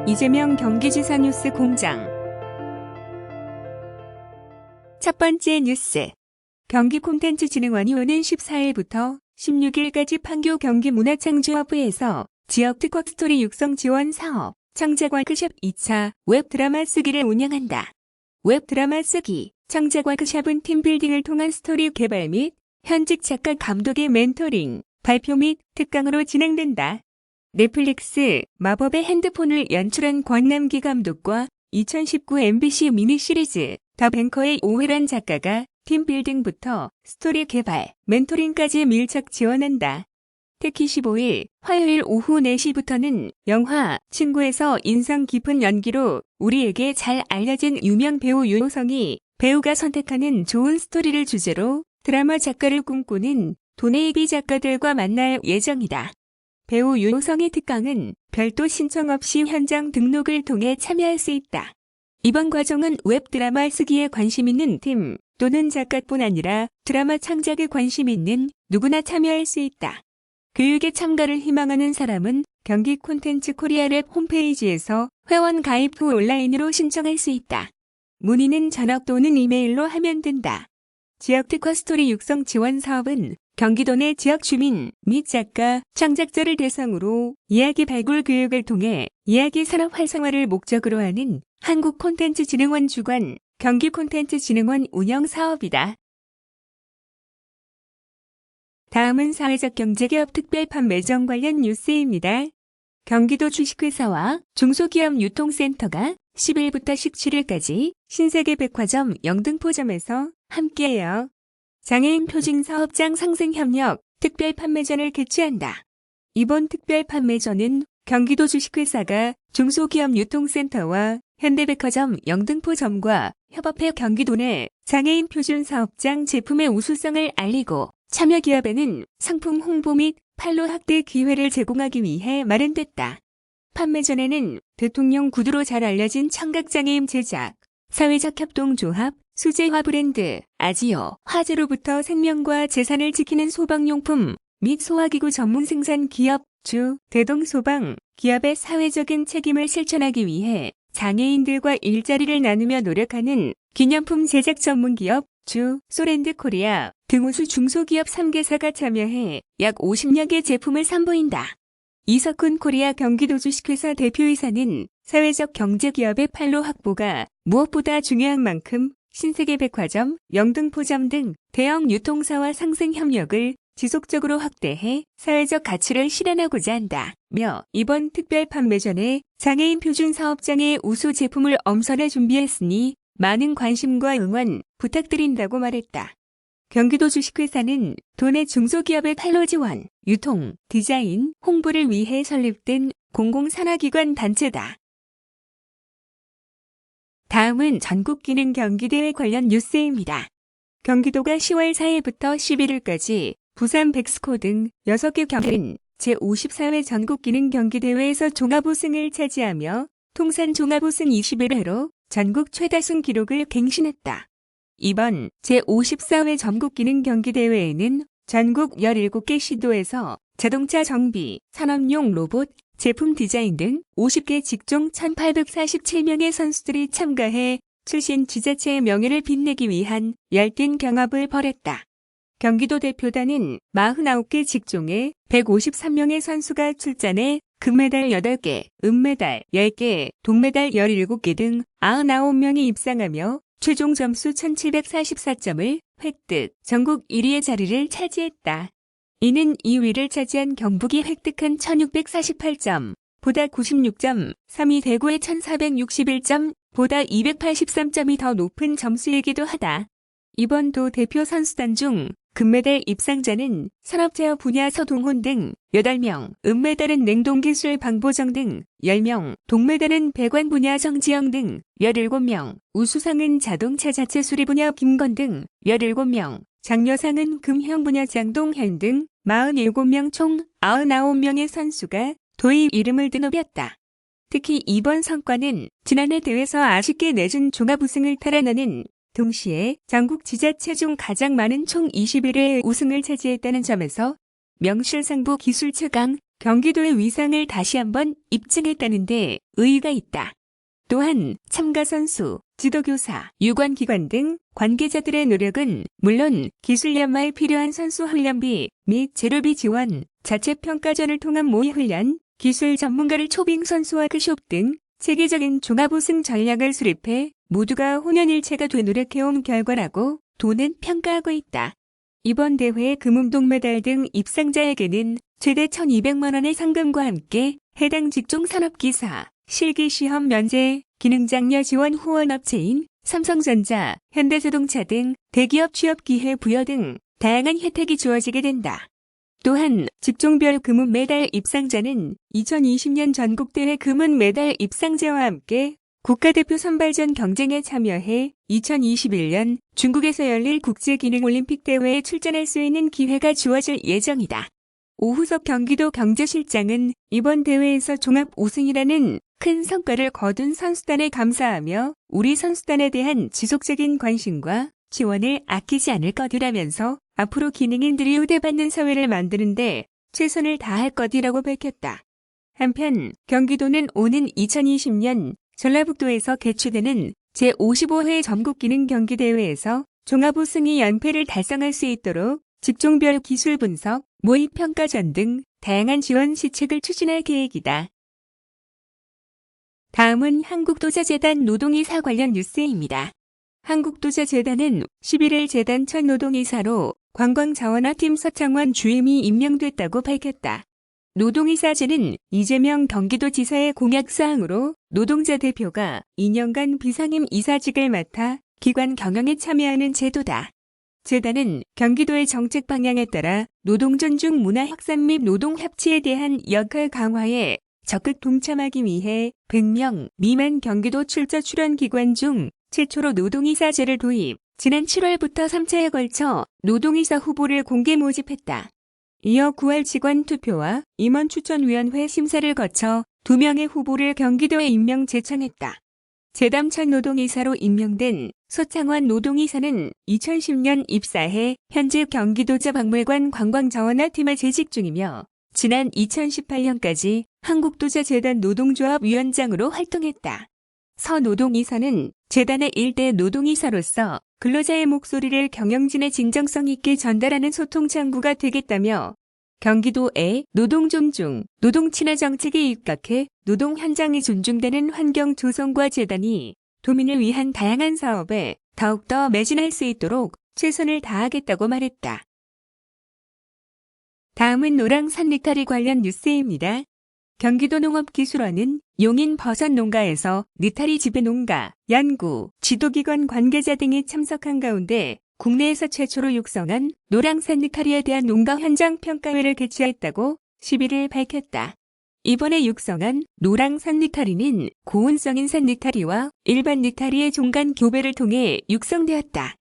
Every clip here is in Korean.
이재명 경기지사 뉴스 공장. 첫 번째 뉴스. 경기콘텐츠진흥원이 오는 14일부터 16일까지 판교 경기문화창조협회에서 지역특화 스토리 육성 지원 사업 청작 워크숍 2차 웹드라마 쓰기를 운영한다. 웹드라마 쓰기 청작 워크숍은 팀빌딩을 통한 스토리 개발 및 현직 작가 감독의 멘토링, 발표 및 특강으로 진행된다. 넷플릭스 마법의 핸드폰을 연출한 권남기 감독과 2019 MBC 미니시리즈 더 뱅커의 오회란 작가가 팀빌딩부터 스토리 개발, 멘토링까지 밀착 지원한다. 특히 15일 화요일 오후 4시부터는 영화 친구에서 인상 깊은 연기로 우리에게 잘 알려진 유명 배우 윤호성이 배우가 선택하는 좋은 스토리를 주제로 드라마 작가를 꿈꾸는 도네이비 작가들과 만날 예정이다. 배우 윤호성의 특강은 별도 신청 없이 현장 등록을 통해 참여할 수 있다. 이번 과정은 웹드라마 쓰기에 관심 있는 팀 또는 작가뿐 아니라 드라마 창작에 관심 있는 누구나 참여할 수 있다. 교육에 참가를 희망하는 사람은 경기 콘텐츠 코리아랩 홈페이지에서 회원 가입 후 온라인으로 신청할 수 있다. 문의는 전화 또는 이메일로 하면 된다. 지역특화 스토리 육성 지원 사업은 경기도 내 지역 주민 및 작가, 창작자를 대상으로 이야기 발굴 교육을 통해 이야기 산업 활성화를 목적으로 하는 한국콘텐츠진흥원 주관, 경기콘텐츠진흥원 운영 사업이다. 다음은 사회적 경제기업 특별판매점 관련 뉴스입니다. 경기도 주식회사와 중소기업 유통센터가 10일부터 17일까지 신세계백화점 영등포점에서 함께해요. 장애인 표준사업장 상생협력 특별판매전을 개최한다. 이번 특별판매전은 경기도 주식회사가 중소기업 유통센터와 현대백화점 영등포점과 협업해 경기도 내 장애인 표준사업장 제품의 우수성을 알리고 참여 기업에는 상품 홍보 및 판로 확대 기회를 제공하기 위해 마련됐다. 판매전에는 대통령 구두로 잘 알려진 청각장애인 제작, 사회적 협동조합, 수제화 브랜드, 아지오, 화재로부터 생명과 재산을 지키는 소방용품 및 소화기구 전문 생산 기업, 대동소방, 기업의 사회적인 책임을 실천하기 위해 장애인들과 일자리를 나누며 노력하는 기념품 제작 전문 기업, 소랜드 코리아 등 우수 중소기업 3개사가 참여해 약 50여 개 제품을 선보인다. 이석훈 코리아 경기도 주식회사 대표이사는 사회적 경제기업의 판로 확보가 무엇보다 중요한 만큼 신세계백화점, 영등포점 등 대형 유통사와 상생협력을 지속적으로 확대해 사회적 가치를 실현하고자 한다며 이번 특별판매전에 장애인 표준사업장의 우수 제품을 엄선해 준비했으니 많은 관심과 응원 부탁드린다고 말했다. 경기도 주식회사는 도내 중소기업의 판로 지원, 유통, 디자인, 홍보를 위해 설립된 공공산하기관 단체다. 다음은 전국기능 경기대회 관련 뉴스입니다. 경기도가 10월 4일부터 11일까지 부산 백스코 등 6개 경기는 제54회 전국기능 경기대회에서 종합우승을 차지하며 통산 종합우승 21회로 전국 최다승 기록을 갱신했다. 이번 제54회 전국기능 경기대회에는 전국 17개 시도에서 자동차 정비, 산업용 로봇, 제품 디자인 등 50개 직종 1,847명의 선수들이 참가해 출신 지자체의 명예를 빛내기 위한 열띤 경합을 벌였다. 경기도 대표단은 49개 직종에 153명의 선수가 출전해 금메달 8개, 은메달 10개, 동메달 17개 등 99명이 입상하며 최종 점수 1,744점을 획득, 전국 1위의 자리를 차지했다. 이는 2위를 차지한 경북이 획득한 1,648점, 보다 96점, 3위 대구의 1,461점, 보다 283점이 더 높은 점수이기도 하다. 이번 도 대표 선수단 중 금메달 입상자는 산업제어 분야 서동훈 등 8명, 은메달은 냉동기술 방보정 등 10명, 동메달은 배관 분야 정지영 등 17명, 우수상은 자동차 자체 수리 분야 김건 등 17명, 장려상은 금형 분야 장동현 등 47명 총 99명의 선수가 도의 이름을 드높였다. 특히 이번 성과는 지난해 대회에서 아쉽게 내준 종합우승을 탈환하는 동시에 전국 지자체 중 가장 많은 총 21회 우승을 차지했다는 점에서 명실상부 기술 최강, 경기도의 위상을 다시 한번 입증했다는데 의의가 있다. 또한 참가 선수, 지도교사, 유관기관 등 관계자들의 노력은 물론 기술 연마에 필요한 선수 훈련비 및 재료비 지원, 자체 평가전을 통한 모의 훈련, 기술 전문가를 초빙 선수 워크숍 등 체계적인 종합 우승 전략을 수립해 모두가 혼연일체가 돼 노력해온 결과라고 도는 평가하고 있다. 이번 대회의 금은동메달 등 입상자에게는 최대 1,200만 원의 상금과 함께 해당 직종 산업기사, 실기시험 면제, 기능장려 지원 후원업체인 삼성전자, 현대자동차 등 대기업 취업 기회 부여 등 다양한 혜택이 주어지게 된다. 또한 직종별 금은메달 입상자는 2020년 전국대회 금은메달 입상자와 함께 국가대표 선발전 경쟁에 참여해 2021년 중국에서 열릴 국제기능올림픽 대회에 출전할 수 있는 기회가 주어질 예정이다. 오후석 경기도 경제실장은 이번 대회에서 종합 우승이라는 큰 성과를 거둔 선수단에 감사하며 우리 선수단에 대한 지속적인 관심과 지원을 아끼지 않을 것이라면서 앞으로 기능인들이 우대받는 사회를 만드는데 최선을 다할 것이라고 밝혔다. 한편 경기도는 오는 2020년 전라북도에서 개최되는 제55회 전국기능경기대회에서 종합 우승이 연패를 달성할 수 있도록 직종별 기술 분석, 모의 평가전 등 다양한 지원 시책을 추진할 계획이다. 다음은 한국도자재단 노동이사 관련 뉴스입니다. 한국도자재단은 11일 재단 첫 노동이사로 관광자원화팀 서창원 주임이 임명됐다고 밝혔다. 노동이사제는 이재명 경기도지사의 공약사항으로 노동자 대표가 2년간 비상임 이사직을 맡아 기관 경영에 참여하는 제도다. 재단은 경기도의 정책 방향에 따라 노동 존중 문화 확산 및 노동 협치에 대한 역할 강화에 적극 동참하기 위해 100명 미만 경기도 출저 출연 기관 중 최초로 노동이사제를 도입, 지난 7월부터 3차에 걸쳐 노동이사 후보를 공개 모집했다. 이어 9월 직원 투표와 임원 추천위원회 심사를 거쳐 2명의 후보를 경기도에 임명 제청했다. 재단 첫 노동이사로 임명된 서창원 노동이사는 2010년 입사해 현재 경기도자박물관 관광자원화팀에 재직 중이며 지난 2018년까지 한국도자재단 노동조합위원장으로 활동했다. 서 노동이사는 재단의 일대 노동이사로서 근로자의 목소리를 경영진의 진정성 있게 전달하는 소통 창구가 되겠다며 경기도의 노동 존중, 노동 친화 정책에 입각해 노동 현장이 존중되는 환경 조성과 재단이 도민을 위한 다양한 사업에 더욱더 매진할 수 있도록 최선을 다하겠다고 말했다. 다음은 노랑산 느타리 관련 뉴스입니다. 경기도 농업기술원은 용인 버섯 농가에서 느타리 지배 농가, 연구, 지도기관 관계자 등이 참석한 가운데 국내에서 최초로 육성한 노랑산 느타리에 대한 농가 현장 평가회를 개최했다고 11일 밝혔다. 이번에 육성한 노랑산 느타리는 고온성인 산 느타리와 일반 느타리의 중간 교배를 통해 육성되었다.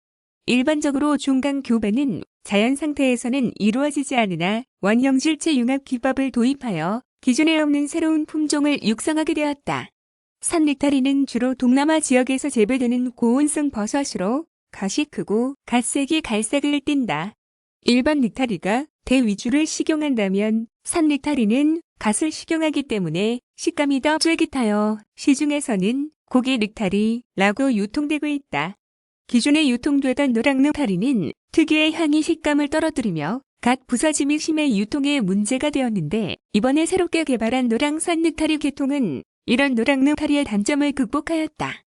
일반적으로 중간 교배는 자연 상태에서는 이루어지지 않으나 원형질체 융합 기법을 도입하여 기존에 없는 새로운 품종을 육성하게 되었다. 산 느타리는 주로 동남아 지역에서 재배되는 고온성 버섯으로 갓이 크고 갓색이 갈색을 띈다. 일반 느타리가 대 위주를 식용한다면 산 느타리는 갓을 식용하기 때문에 식감이 더 쫄깃하여 시중에서는 고기 느타리라고 유통되고 있다. 기존에 유통되던 노랑 느타리는 특유의 향이 식감을 떨어뜨리며 갓 부서짐이 심해 유통에 문제가 되었는데 이번에 새롭게 개발한 노랑산 느타리 계통은 이런 노랑 느타리의 단점을 극복하였다.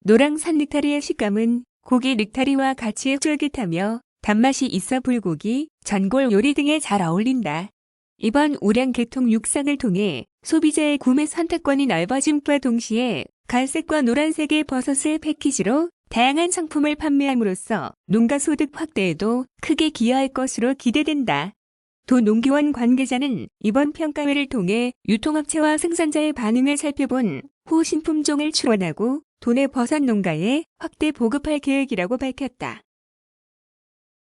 노랑산 느타리의 식감은 고기 느타리와 같이 쫄깃하며 단맛이 있어 불고기, 전골 요리 등에 잘 어울린다. 이번 우량 계통 육상을 통해 소비자의 구매 선택권이 넓어짐과 동시에 갈색과 노란색의 버섯을 패키지로 다양한 상품을 판매함으로써 농가 소득 확대에도 크게 기여할 것으로 기대된다. 도 농기원 관계자는 이번 평가회를 통해 유통업체와 생산자의 반응을 살펴본 후 신품종을 출원하고 도내 버섯 농가에 확대 보급할 계획이라고 밝혔다.